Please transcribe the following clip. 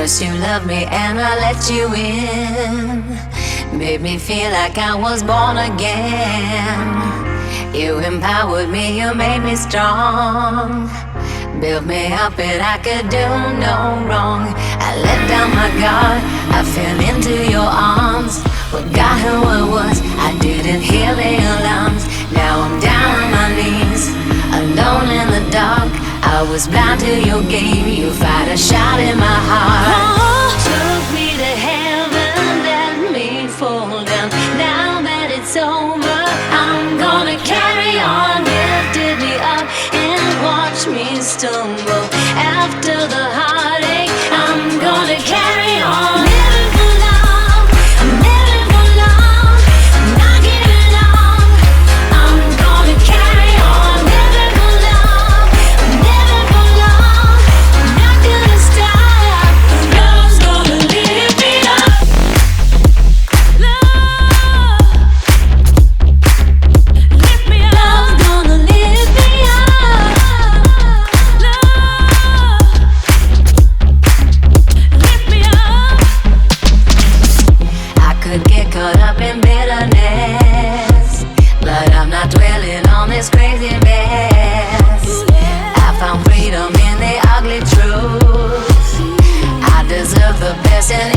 First you loved me and I let you in. Made me feel like I was born again. You empowered me, you made me strong. Built me up and I could do no wrong. I let down my guard, I fell into your arms. Forgot who I was, I didn't hear the alarms. Now I'm down on my knees, alone in the dark. I was blind to your game, you fired a shot in my heart. Took me to heaven, let me fall down. Now that it's over, I'm gonna carry on. Lifted me up and watch me stumble. After the heartache, I'm gonna carry on. Living for love, I'm living for love. I'm not giving up, I'm gonna carry on. Living for love, I'm living for love. I'm not gonna stop, 'cause love's gonna lift me up. Love, lift me up. Love's gonna lift me up. Love, lift me up. I could get caught up in bitterness, but I'm not dwelling on this crazy mess. I found freedom in the ugly truth. I deserve the best and